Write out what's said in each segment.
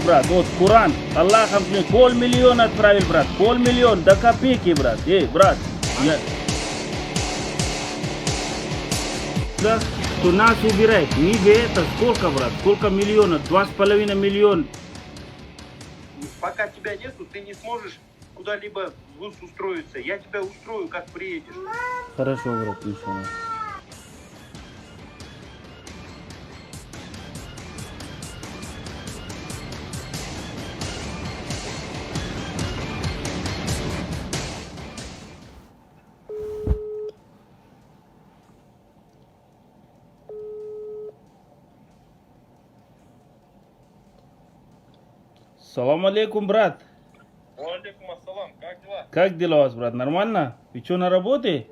брат, вот Куран, Аллахом, $500 000 отправил, брат, $500 000 до копейки, брат. Эй, брат, да, кто нас убирает, ниже это сколько, брат, сколько миллионов, 2,5 миллиона. Пока тебя нету, ты не сможешь куда-либо в ВУЗ устроиться. Я тебя устрою, как приедешь. Хорошо, брат, иншаллах. Салам алейкум, брат. Алейкум ассалам, как дела? Как дела у вас, брат? Нормально? Вы что, на работе?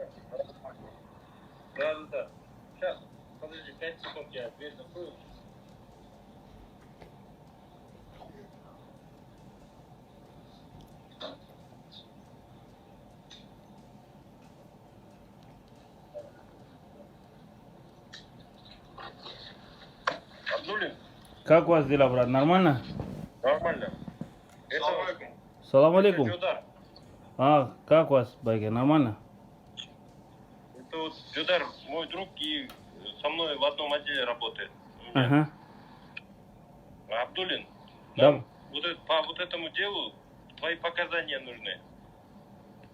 Да. Сейчас, подожди, 5 секунд, я дверь закрою. Абдулин, Как у вас дела, брат? Нормально? нормально. Салам алейкум. Джудар. А, как у вас, байки? Нормально? Это вот Джудар, мой друг, и со мной в одном отделе работает. Ага. Абдулин, Да. нам по вот этому делу твои показания нужны.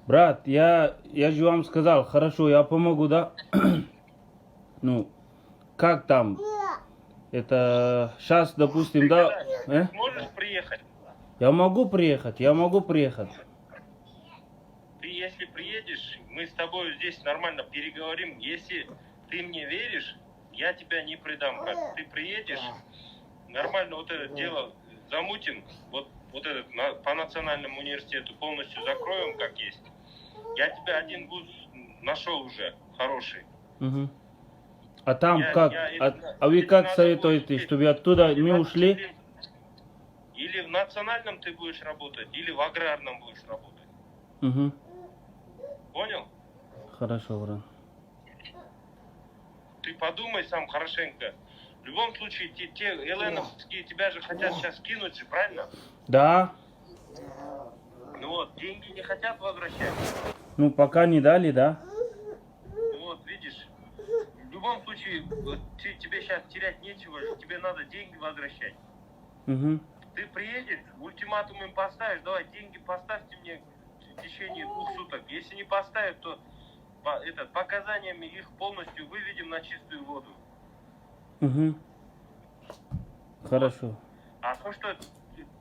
Брат, я же вам сказал, хорошо, я помогу, да? Ну, как там? Это сейчас, допустим, да? Можешь приехать? Я могу приехать. Ты, если приедешь, мы с тобой здесь нормально переговорим. Если ты мне веришь, я тебя не предам. Как ты приедешь, нормально вот это дело замутим. Вот этот по национальному университету полностью закроем, как есть. Я тебя один вуз нашел уже, хороший. Угу. А там как? А вы как советуете, чтобы оттуда мы ушли? Или в национальном ты будешь работать, или в аграрном будешь работать. Угу. Понял? Хорошо, брат. Ты подумай сам хорошенько. В любом случае, те ЛНовские тебя же хотят сейчас скинуть же, правильно? Да. Ну вот, деньги не хотят возвращать. Ну, пока не дали, да? Ну вот, видишь, в любом случае, вот, тебе сейчас терять нечего, тебе надо деньги возвращать. Угу. Ты приедешь, ультиматум им поставишь, давай деньги поставьте мне в течение 2 суток. Если не поставят, то показаниями их полностью выведем на чистую воду. Угу. Хорошо. А то, что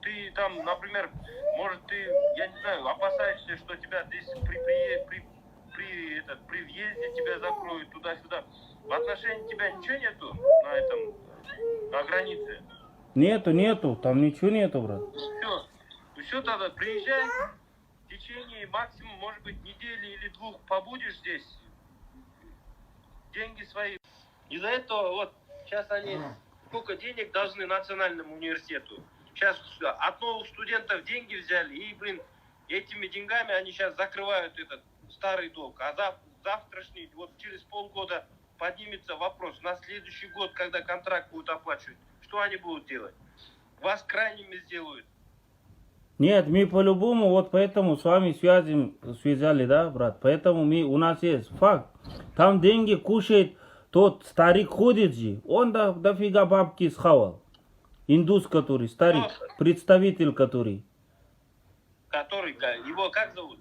ты там, например, может ты, я не знаю, опасаешься, что тебя здесь при въезде тебя закроют туда-сюда. В отношении тебя ничего нету на границе? Нету, там ничего нету, брат. Все тогда приезжай, в течение максимум, может быть, недели или 2 побудешь здесь, деньги свои. Из-за этого вот сейчас они сколько денег должны национальному университету. Сейчас от новых студентов деньги взяли и, этими деньгами они сейчас закрывают этот старый долг. А завтрашний, вот через полгода поднимется вопрос, на следующий год, когда контракт будут оплачивать, что они будут делать? Вас крайними сделают. Нет, мы по-любому, вот поэтому с вами связали, да, брат? Поэтому у нас есть факт. Там деньги кушает тот старик ходит же. Он дофига бабки схавал. Индус, который, старик, представитель который. Который, его как зовут?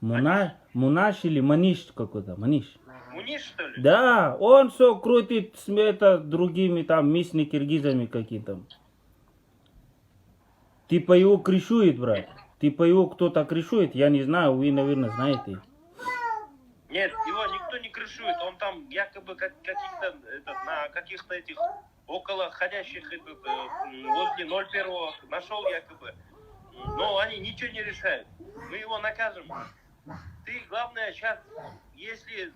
Мунаш или Маниш какой-то, Маниш. Муниш, что ли? Да, он все крутит с другими там местными киргизами какие-то. Типа его крышует, брат. Типа его кто-то крышует, я не знаю, вы, наверное, знаете. Нет, его никто не крышует, он там якобы на каких-то этих около ходящих возле 01 нашел якобы. Но они ничего не решают. Мы его накажем. Ты, главное, сейчас, если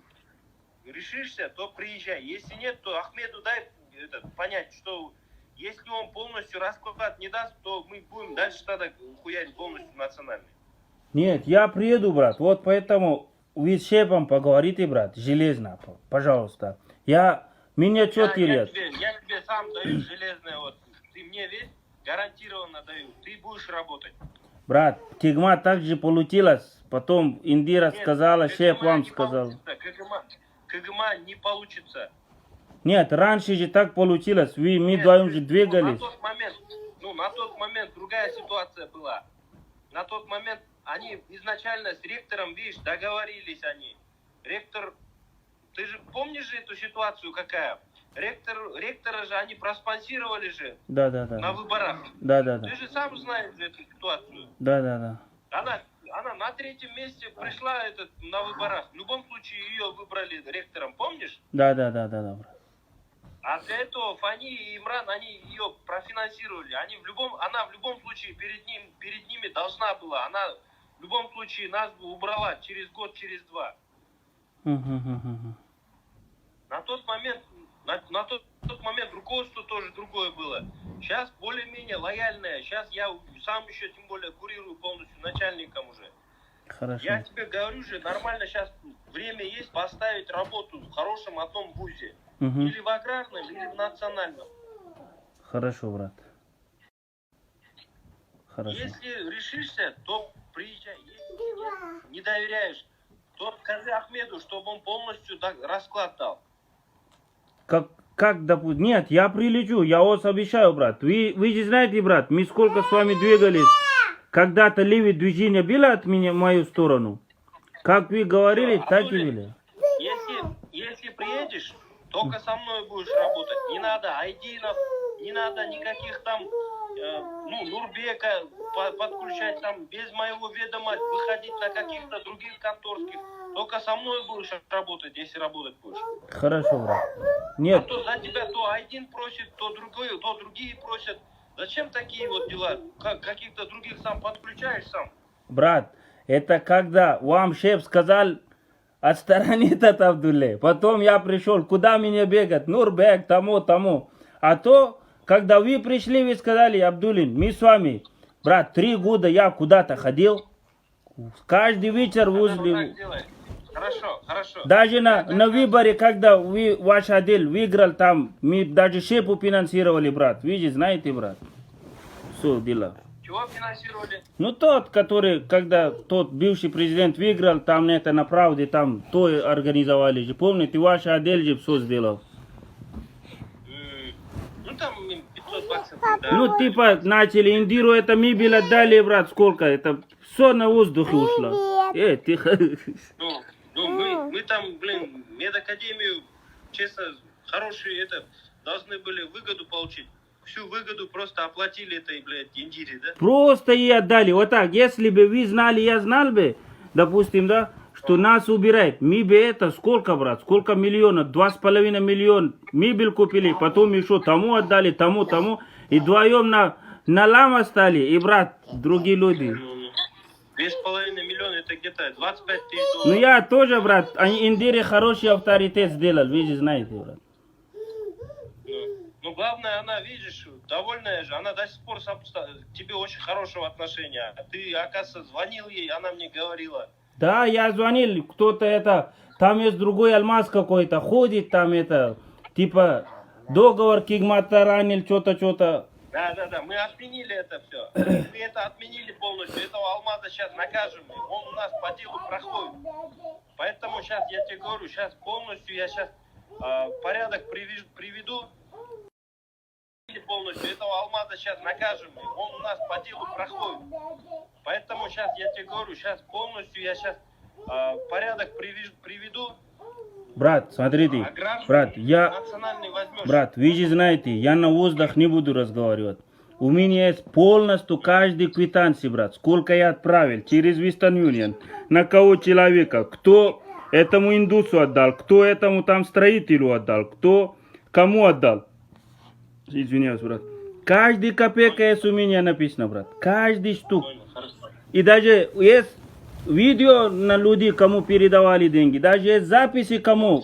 решишься, то приезжай. Если нет, то Ахмеду дай понять, что если он полностью расклад не даст, то мы будем дальше тогда хуярить полностью национальный. Нет, я приеду, брат. Вот поэтому вы с шефом поговорите, брат, железно, пожалуйста. Меня что терять? Я тебе сам даю железное, вот. Ты мне верь, гарантированно даю. Ты будешь работать. Брат, Кигма также получилось. Потом Индира Нет, сказала, шеф КГМА вам не сказал. получится, КГМА не получится. Нет, раньше же так получилось. Мы Нет, вдвоем же на двигались. тот момент другая ситуация была. На тот момент они изначально с ректором, видишь, договорились они. Ректор, ты же помнишь же эту ситуацию какая? Ректора же они проспонсировали же Да. на выборах. Да. Ты же сам знаешь эту ситуацию. Да. Она на третьем месте пришла на выборах. В любом случае ее выбрали ректором, помнишь? Да, брат. А для этого Фани и Имран, они ее профинансировали. Она в любом случае перед ними должна была. Она в любом случае нас бы убрала через год, через два. На тот момент руководство тоже другое было. Сейчас более-менее лояльное. Сейчас я сам еще тем более курирую полностью начальником уже. Хорошо. Я тебе говорю же, нормально сейчас время есть поставить работу в хорошем одном вузе. Или в аграрном, или в национальном. Хорошо, брат. Хорошо. Если решишься, то приезжай. Если не доверяешь, то скажи Ахмеду, чтобы он полностью расклад дал. Как допустим? Нет, я прилечу, я вас обещаю, брат. Вы же знаете, брат, мы сколько с вами двигались. Когда-то левое движение было от меня в мою сторону. Как вы говорили, так и были. Если приедешь, только со мной будешь работать. Не надо айдинов, не надо никаких там, Нурбека подключать там, без моего ведома выходить на каких-то других конторских. Только со мной будешь работать, если работать будешь. Хорошо, брат. Нет. А то за тебя то один просит, то другие просят. Зачем такие вот дела? Каких-то других сам подключаешь сам? Брат, это когда вам шеф сказал, отстранит от Абдуллы. Потом я пришел, куда мне бегать? Нурбек, тому. А то, когда вы пришли, вы сказали, Абдуллин, мы с вами, брат, 3 года я куда-то ходил. Каждый вечер возле... Хорошо. Даже на выборе, когда ваш отдел выиграл там, мы даже шефу финансировали, брат. Вы же знаете, брат. Все дела. Чего финансировали? Ну тот, который, когда тот бывший президент выиграл, там это на правде, там то организовали же. Помните, ваш отдел же все сделал. Там 500 баксов. Да. Ну типа начали Индиру, это мы были отдали, брат, сколько? Это все на воздухе ушло. Тихо. Мы там, медакадемию, честно, хорошие должны были выгоду получить. Всю выгоду просто оплатили этой, Индире, да? Просто и отдали. Вот так. Если бы вы знали, я знал бы, допустим, да, что нас убирает. Мы бы это, сколько, брат? Сколько миллионов? 2,5 миллиона. Мебель купили, потом еще тому отдали, тому. И вдвоем на лама стали. И, брат, другие люди. 2,5 миллиона, это где-то 25 тысяч долларов. Ну я тоже, брат, Индире хороший авторитет сделал, вы же знаете, брат. Ну, главное, она, видишь, довольная же, она до сих пор к тебе очень хорошего отношения. Ты, оказывается, звонил ей, она мне говорила. Да, я звонил, кто-то там есть другой алмаз какой-то, ходит там типа, договор Кигмата ранил, что-то. Да, мы отменили это все. Мы это отменили полностью. Этого алмаза сейчас накажем. Он у нас по делу проходит. Поэтому сейчас я тебе говорю, сейчас полностью порядок приведу. Полностью этого алмаза сейчас накажем. Он у нас по делу проходит. Поэтому сейчас я тебе говорю, сейчас полностью порядок приведу. Брат, смотрите, брат, вы же знаете, я на воздух не буду разговаривать. У меня есть полностью каждый квитанции, брат, сколько я отправил через Western Union, на кого человека, кто этому индусу отдал, кто этому там строителю отдал, кто кому отдал. Извиняюсь, брат. Каждый копейка есть у меня написано, брат, каждый штук. И даже есть видео на людей, кому передавали деньги. Даже есть записи, кому.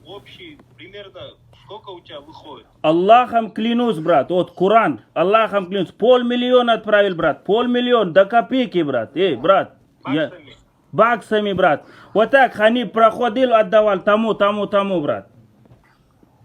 Общий, примерно, сколько у тебя выходит? Аллахом клянусь, брат, вот Коран, Аллахом клянусь, 500 000 отправил, брат, 500 000 до копейки, брат. Брат. Баксами, брат. Вот так они проходил, отдавал тому, брат.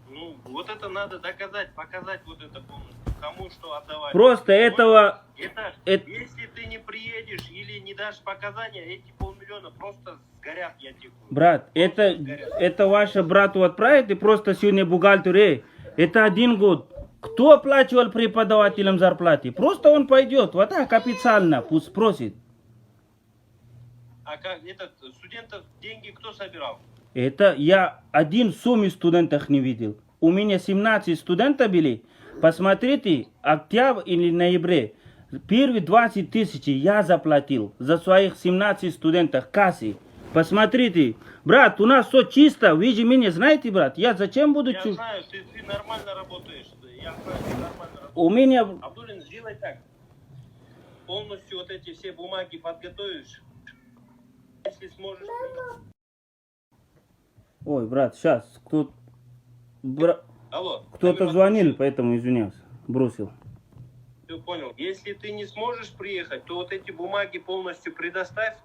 Ну, Вот это надо доказать, показать вот это полностью. Кому что отдавать. Просто этого... Если ты не приедешь или не дашь показания, эти 500 000 просто сгорят, я тебе говорю. Брат, это ваше брату отправить и просто сегодня бухгалтере. Это 1 год. Кто оплачивал преподавателям зарплаты? Просто он пойдет, вот так официально, пусть спросит. А как студентов деньги кто собирал? Это я один суммы студентов не видел. У меня 17 студентов были. Посмотрите, октябрь или ноябре. Первые 20 тысяч я заплатил за своих 17 студентов кассы. Посмотрите, брат, у нас все чисто. Вы же меня знаете, брат. Я зачем буду... Я знаю, ты нормально работаешь. Я знаю, ты нормально работаешь. У меня... Абдулин, сделай так. Полностью вот эти все бумаги подготовишь. Если сможешь... Ой, брат, сейчас. Алло. Кто-то звонил, поэтому извинялся. Бросил. Все понял. Если ты не сможешь приехать, то вот эти бумаги полностью предоставь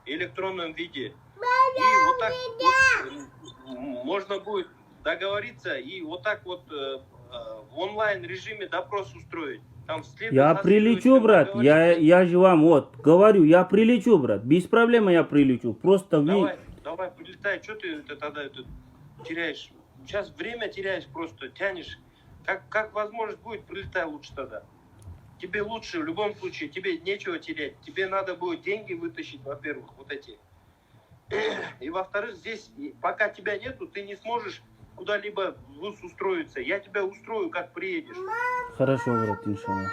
в электронном виде. И вот так вот можно будет договориться и вот так вот в онлайн режиме допрос устроить. Там я прилечу, брат. Я же вам вот говорю, я прилечу, брат. Без проблем я прилечу. Просто Давай, прилетай. Что ты тогда теряешь? Сейчас время теряешь просто, тянешь. Как возможность будет, прилетай лучше тогда. Тебе лучше в любом случае, тебе нечего терять. Тебе надо будет деньги вытащить, во-первых, вот эти. И во-вторых, здесь, пока тебя нету, ты не сможешь куда-либо в ВУЗ устроиться. Я тебя устрою, как приедешь. Хорошо, брат, иншаллах.